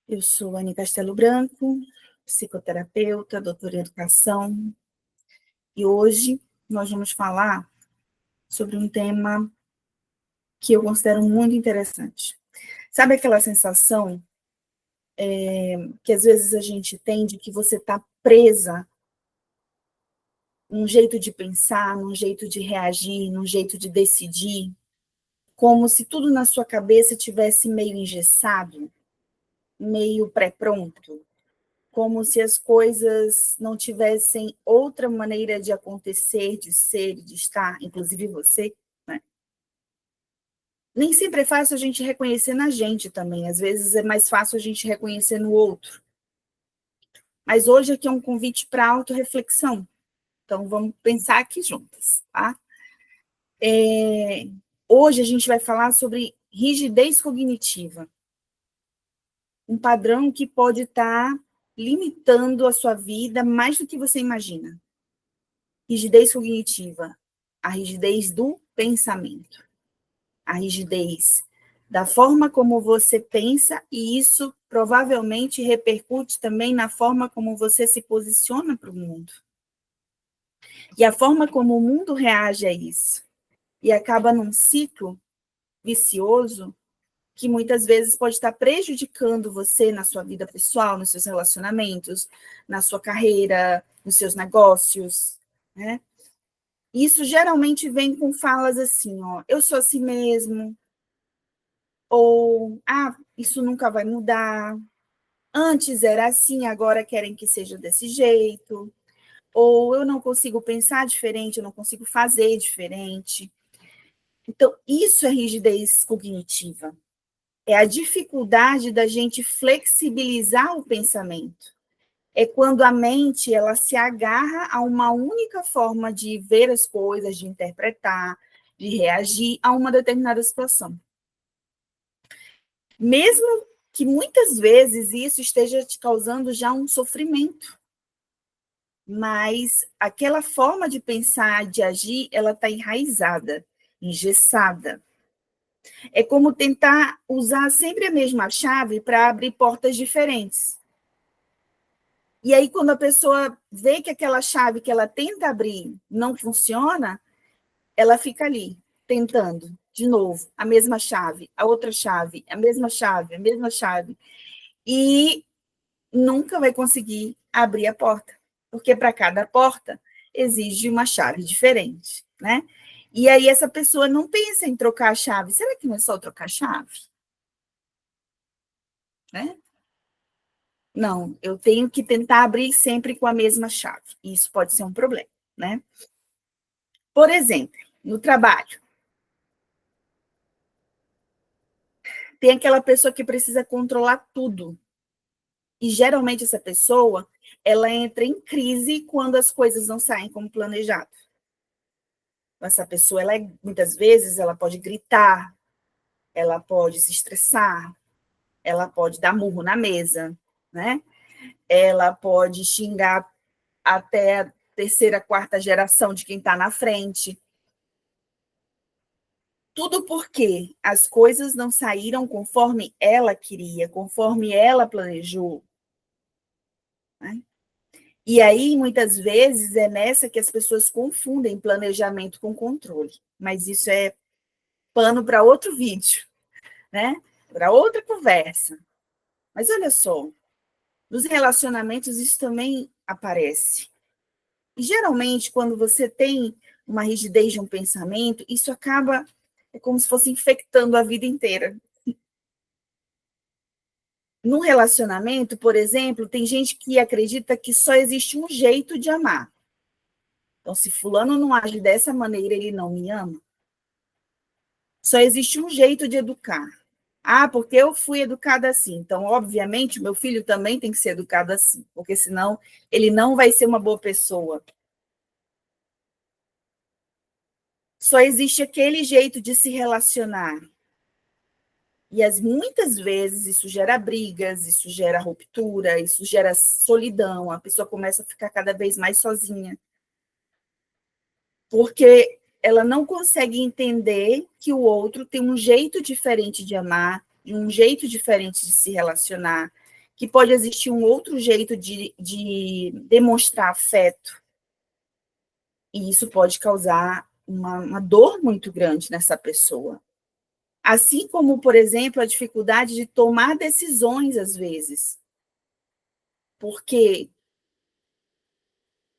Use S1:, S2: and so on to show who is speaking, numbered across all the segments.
S1: Eu sou Anny Castelo Branco, psicoterapeuta, doutora em educação, e hoje nós vamos falar sobre um tema que eu considero muito interessante. Sabe aquela sensação que às vezes a gente tem de que você está presa num jeito de pensar, num jeito de reagir, num jeito de decidir, como se tudo na sua cabeça tivesse meio engessado, meio pré-pronto? Como se as coisas não tivessem outra maneira de acontecer, de ser, de estar, inclusive você, né? Nem sempre é fácil a gente reconhecer na gente também, às vezes é mais fácil a gente reconhecer no outro. Mas hoje aqui é um convite para autorreflexão, então vamos pensar aqui juntas, tá? Hoje a gente vai falar sobre rigidez cognitiva, um padrão que pode estar limitando a sua vida mais do que você imagina. Rigidez cognitiva, a rigidez do pensamento, a rigidez da forma como você pensa, e isso provavelmente repercute também na forma como você se posiciona para o mundo. E a forma como o mundo reage a isso. E acaba num ciclo vicioso que muitas vezes pode estar prejudicando você na sua vida pessoal, nos seus relacionamentos, na sua carreira, nos seus negócios, né? Isso geralmente vem com falas assim, ó, eu sou assim mesmo, ou, isso nunca vai mudar, antes era assim, agora querem que seja desse jeito, ou eu não consigo pensar diferente, eu não consigo fazer diferente. Então, isso é rigidez cognitiva. É a dificuldade da gente flexibilizar o pensamento. É quando a mente ela se agarra a uma única forma de ver as coisas, de interpretar, de reagir a uma determinada situação. Mesmo que muitas vezes isso esteja te causando já um sofrimento, mas aquela forma de pensar, de agir, ela está enraizada, engessada. É como tentar usar sempre a mesma chave para abrir portas diferentes. E aí, quando a pessoa vê que aquela chave que ela tenta abrir não funciona, ela fica ali, tentando, de novo, a mesma chave, a outra chave, a mesma chave, a mesma chave. E nunca vai conseguir abrir a porta, porque para cada porta exige uma chave diferente, né? E aí essa pessoa não pensa em trocar a chave. Será que não é só trocar a chave? Né? Não, eu tenho que tentar abrir sempre com a mesma chave. Isso pode ser um problema, né? Por exemplo, no trabalho, tem aquela pessoa que precisa controlar tudo. E geralmente essa pessoa, ela entra em crise quando as coisas não saem como planejado. Essa pessoa, muitas vezes, ela pode gritar, ela pode se estressar, ela pode dar murro na mesa, né? Ela pode xingar até a terceira, quarta geração de quem está na frente. Tudo porque as coisas não saíram conforme ela queria, conforme ela planejou. Né? E aí, muitas vezes, é nessa que as pessoas confundem planejamento com controle. Mas isso é pano para outro vídeo, né? Para outra conversa. Mas olha só, nos relacionamentos isso também aparece. E geralmente, quando você tem uma rigidez de um pensamento, isso acaba, é como se fosse infectando a vida inteira. No relacionamento, por exemplo, tem gente que acredita que só existe um jeito de amar. Então, se fulano não age dessa maneira, ele não me ama. Só existe um jeito de educar. Porque eu fui educada assim. Então, obviamente, meu filho também tem que ser educado assim, porque senão ele não vai ser uma boa pessoa. Só existe aquele jeito de se relacionar. E muitas vezes isso gera brigas, isso gera ruptura, isso gera solidão, a pessoa começa a ficar cada vez mais sozinha. Porque ela não consegue entender que o outro tem um jeito diferente de amar, e um jeito diferente de se relacionar, que pode existir um outro jeito de demonstrar afeto, e isso pode causar uma dor muito grande nessa pessoa. Assim como, por exemplo, a dificuldade de tomar decisões, às vezes. Porque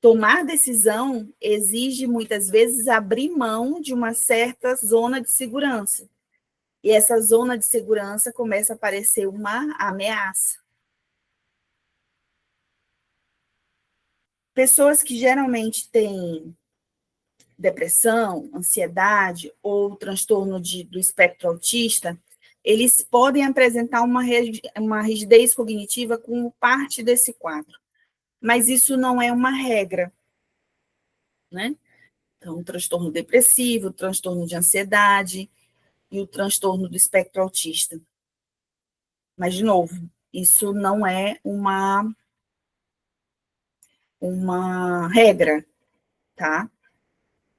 S1: tomar decisão exige, muitas vezes, abrir mão de uma certa zona de segurança. E essa zona de segurança começa a parecer uma ameaça. Pessoas que geralmente têm depressão, ansiedade ou transtorno do espectro autista, eles podem apresentar uma rigidez cognitiva como parte desse quadro. Mas isso não é uma regra, né? Então, o transtorno depressivo, o transtorno de ansiedade e o transtorno do espectro autista. Mas, de novo, isso não é uma regra, tá?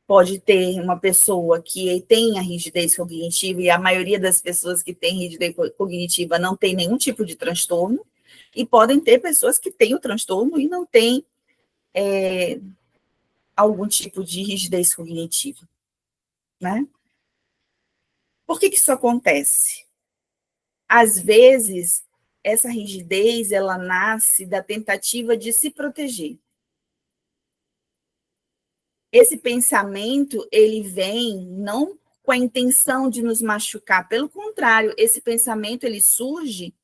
S1: Pode ter uma pessoa que tem a rigidez cognitiva, e a maioria das pessoas que têm rigidez cognitiva não tem nenhum tipo de transtorno, e podem ter pessoas que têm o transtorno e não têm algum tipo de rigidez cognitiva, né? Por que isso acontece? Às vezes, essa rigidez, ela nasce da tentativa de se proteger. Esse pensamento, ele vem não com a intenção de nos machucar, pelo contrário, esse pensamento, ele surge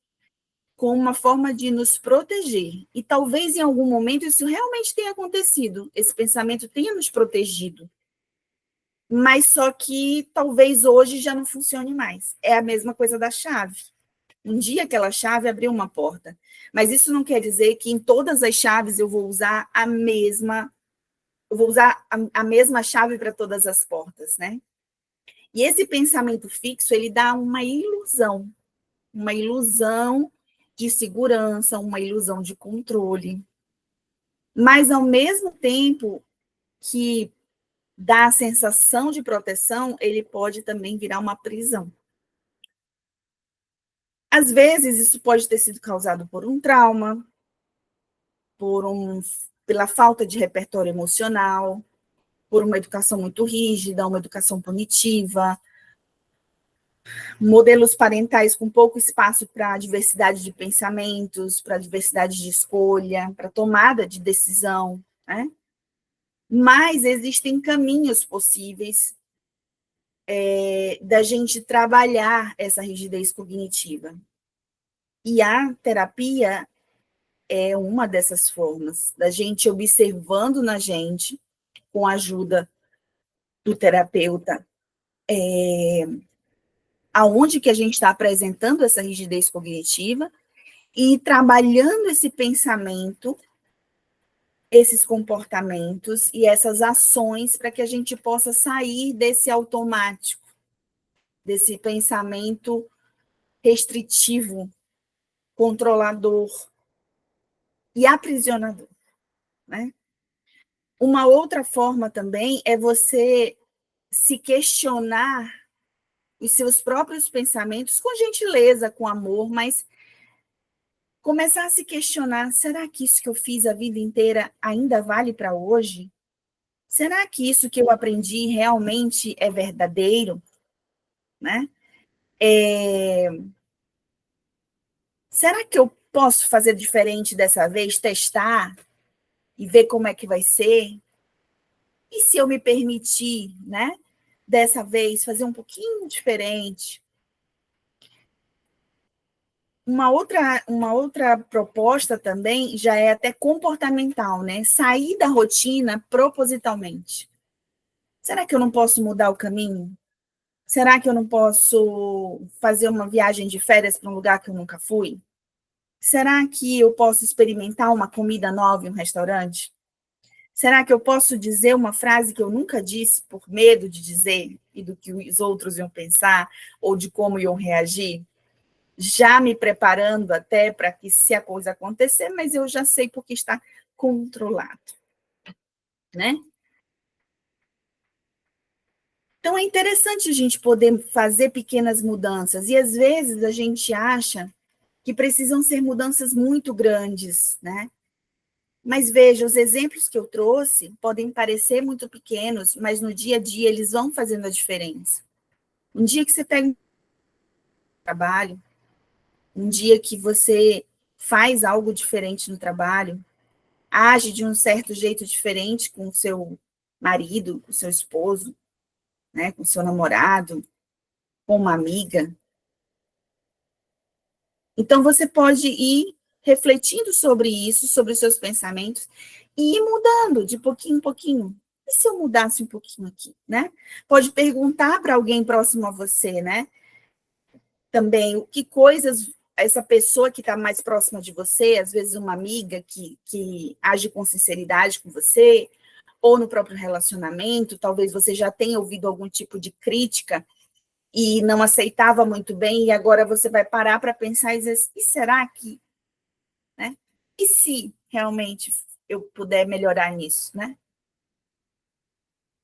S1: com uma forma de nos proteger. E talvez em algum momento isso realmente tenha acontecido, esse pensamento tenha nos protegido. Mas só que talvez hoje já não funcione mais. É a mesma coisa da chave. Um dia aquela chave abriu uma porta, mas isso não quer dizer que em todas as chaves eu vou usar a mesma chave para todas as portas, né? E esse pensamento fixo, ele dá uma ilusão de segurança, uma ilusão de controle. Mas, ao mesmo tempo que dá a sensação de proteção, ele pode também virar uma prisão. Às vezes, isso pode ter sido causado por um trauma, pela falta de repertório emocional, por uma educação muito rígida, uma educação punitiva, modelos parentais com pouco espaço para a diversidade de pensamentos, para a diversidade de escolha, para tomada de decisão, né? Mas existem caminhos possíveis da gente trabalhar essa rigidez cognitiva. E a terapia é uma dessas formas, da gente observando na gente, com a ajuda do terapeuta, aonde que a gente está apresentando essa rigidez cognitiva e trabalhando esse pensamento, esses comportamentos e essas ações para que a gente possa sair desse automático, desse pensamento restritivo, controlador e aprisionador, né? Uma outra forma também é você se questionar os seus próprios pensamentos com gentileza, com amor, mas começar a se questionar: será que isso que eu fiz a vida inteira ainda vale para hoje? Será que isso que eu aprendi realmente é verdadeiro? Né? Será que eu posso fazer diferente dessa vez, testar e ver como é que vai ser? E se eu me permitir, né, dessa vez, fazer um pouquinho diferente? Uma outra proposta também já é até comportamental, né? Sair da rotina propositalmente. Será que eu não posso mudar o caminho? Será que eu não posso fazer uma viagem de férias para um lugar que eu nunca fui? Será que eu posso experimentar uma comida nova em um restaurante? Será que eu posso dizer uma frase que eu nunca disse por medo de dizer e do que os outros iam pensar ou de como iam reagir? Já me preparando até para que, se a coisa acontecer, mas eu já sei porque está controlado, né? Então, é interessante a gente poder fazer pequenas mudanças, e às vezes a gente acha que precisam ser mudanças muito grandes, né? Mas veja, os exemplos que eu trouxe podem parecer muito pequenos, mas no dia a dia eles vão fazendo a diferença. Um dia que você pega um trabalho, um dia que você faz algo diferente no trabalho, age de um certo jeito diferente com o seu marido, com o seu esposo, né, com o seu namorado, com uma amiga. Então, você pode ir refletindo sobre isso, sobre os seus pensamentos, e ir mudando de pouquinho em pouquinho. E se eu mudasse um pouquinho aqui, né? Pode perguntar para alguém próximo a você, né? Também, o que coisas essa pessoa que está mais próxima de você, às vezes uma amiga que age com sinceridade com você, ou no próprio relacionamento, talvez você já tenha ouvido algum tipo de crítica e não aceitava muito bem, e agora você vai parar para pensar e dizer, e será que, né? E se realmente eu puder melhorar nisso, né?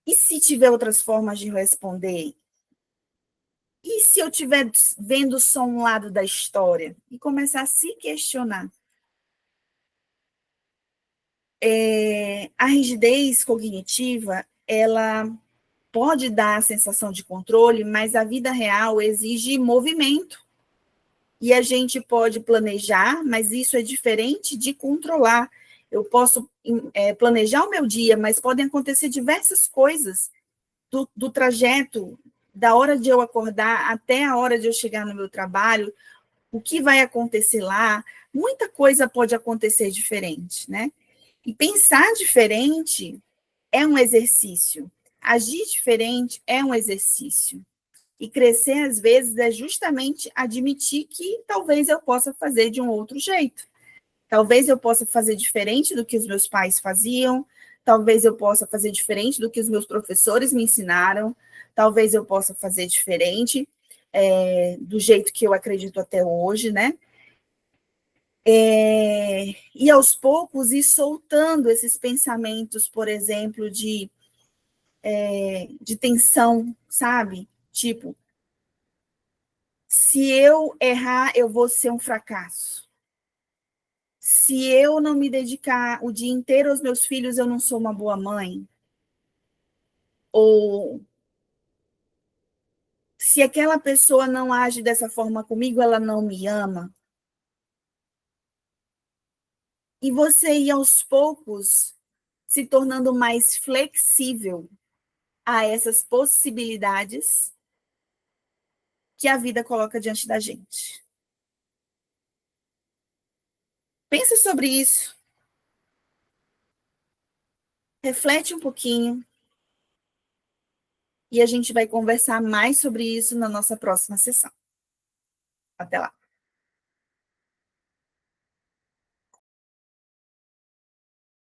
S1: E se tiver outras formas de responder? E se eu estiver vendo só um lado da história? E começar a se questionar. A rigidez cognitiva, ela pode dar a sensação de controle, mas a vida real exige movimento. E a gente pode planejar, mas isso é diferente de controlar. Eu posso planejar o meu dia, mas podem acontecer diversas coisas do trajeto, da hora de eu acordar até a hora de eu chegar no meu trabalho, o que vai acontecer lá, muita coisa pode acontecer diferente, né? E pensar diferente é um exercício. Agir diferente é um exercício. E crescer, às vezes, é justamente admitir que talvez eu possa fazer de um outro jeito. Talvez eu possa fazer diferente do que os meus pais faziam, talvez eu possa fazer diferente do que os meus professores me ensinaram, talvez eu possa fazer diferente do jeito que eu acredito até hoje, né? E aos poucos ir soltando esses pensamentos, por exemplo, de tensão, sabe? Tipo, se eu errar, eu vou ser um fracasso. Se eu não me dedicar o dia inteiro aos meus filhos, eu não sou uma boa mãe. Ou se aquela pessoa não age dessa forma comigo, ela não me ama. E você ir aos poucos se tornando mais flexível a essas possibilidades que a vida coloca diante da gente. Pensa sobre isso, reflete um pouquinho e a gente vai conversar mais sobre isso na nossa próxima sessão. Até lá.